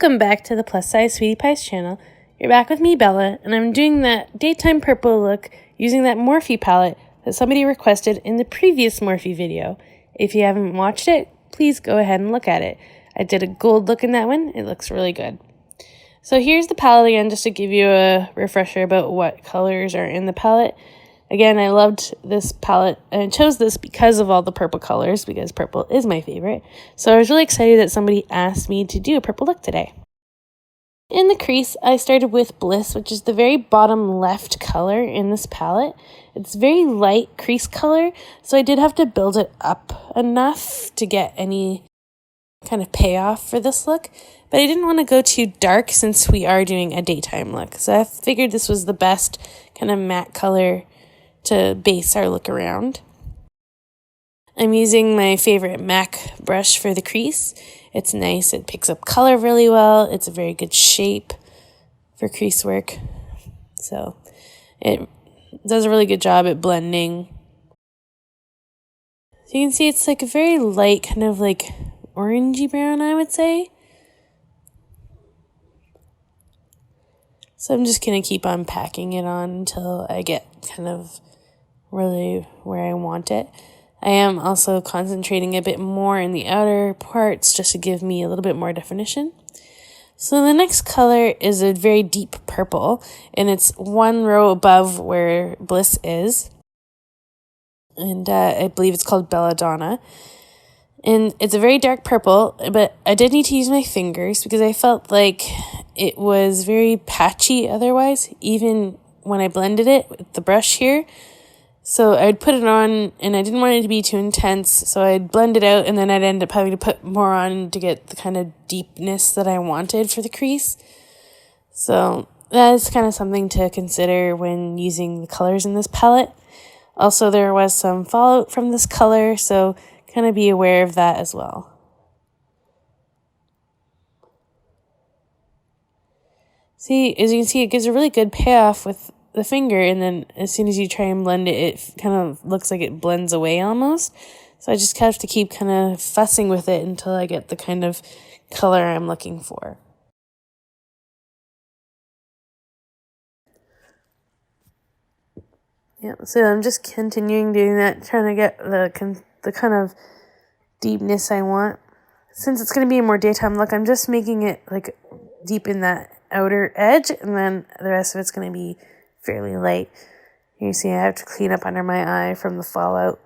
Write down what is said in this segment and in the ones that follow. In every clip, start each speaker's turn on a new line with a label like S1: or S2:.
S1: Welcome back to the Plus Size Sweetie Pies channel. You're back with me, Bella, and I'm doing that daytime purple look using that Morphe palette that somebody requested in the previous Morphe video. If you haven't watched it, please go ahead and look at it. I did a gold look in that one. It looks really good. So here's the palette again, just to give you a refresher about what colors are in the palette. Again, I loved this palette, and I chose this because of all the purple colors, because purple is my favorite. So I was really excited that somebody asked me to do a purple look today. In the crease, I started with Bliss, which is the very bottom left color in this palette. It's very light crease color, so I did have to build it up enough to get any kind of payoff for this look. But I didn't want to go too dark since we are doing a daytime look. So I figured this was the best kind of matte color to base our look around. I'm using my favorite MAC brush for the crease. It's nice, it picks up color really well. It's a very good shape for crease work. So it does a really good job at blending. So you can see it's like a very light, kind of like orangey brown, I would say. So I'm just going to keep on packing it on until I get kind of really where I want it. I am also concentrating a bit more in the outer parts just to give me a little bit more definition. So the next color is a very deep purple, and it's one row above where Bliss is. And I believe it's called Belladonna. And it's a very dark purple, but I did need to use my fingers because I felt like it was very patchy otherwise, even when I blended it with the brush here. So I'd put it on, and I didn't want it to be too intense, so I'd blend it out, and then I'd end up having to put more on to get the kind of deepness that I wanted for the crease. So that's kind of something to consider when using the colors in this palette. Also, there was some fallout from this color, so kind of be aware of that as well. See, as you can see, it gives a really good payoff with the finger, and then as soon as you try and blend it, it kind of looks like it blends away almost. So I just have to keep kind of fussing with it until I get the kind of color I'm looking for. Yeah, so I'm just continuing doing that, trying to get the kind of deepness I want. Since it's going to be a more daytime look, I'm just making it like deep in that outer edge, and then the rest of it's going to be fairly light. You see I have to clean up under my eye from the fallout.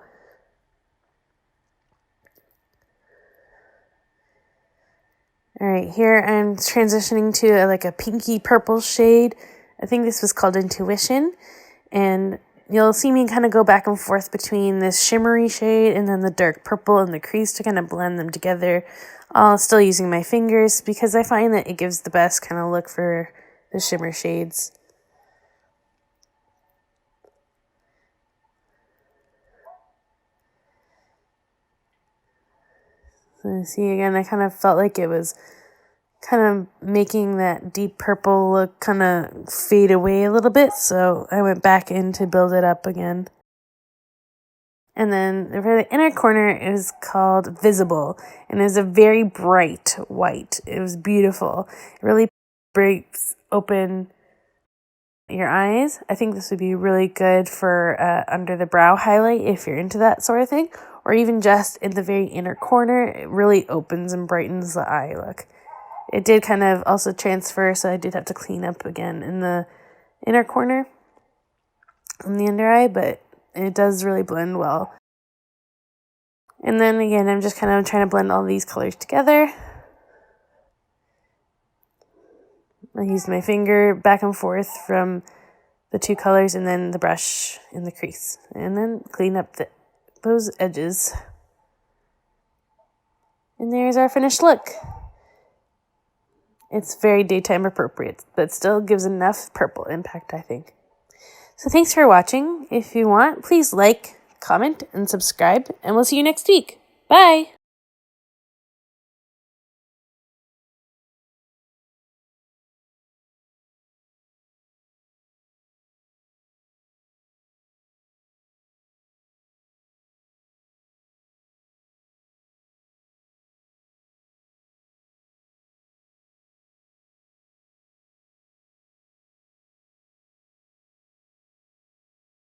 S1: Alright, here I'm transitioning to like a pinky purple shade. I think this was called Intuition, and you'll see me kind of go back and forth between this shimmery shade and then the dark purple and the crease to kind of blend them together, all still using my fingers because I find that it gives the best kind of look for the shimmer shades. So see, again, I kind of felt like it was kind of making that deep purple look kind of fade away a little bit, so I went back in to build it up again. And then the very inner corner is called Visible, and is a very bright white. It was beautiful. It really breaks open your eyes. I think this would be really good for under the brow highlight if you're into that sort of thing, or even just in the very inner corner. It really opens and brightens the eye look. It did kind of also transfer, so I did have to clean up again in the inner corner on the under eye, but it does really blend well. And then again, I'm just kind of trying to blend all these colors together. I used my finger back and forth from the two colors and then the brush in the crease. And then clean up those edges. And there's our finished look. It's very daytime appropriate, but still gives enough purple impact, I think. So thanks for watching. If you want, please like, comment, and subscribe, and we'll see you next week. Bye!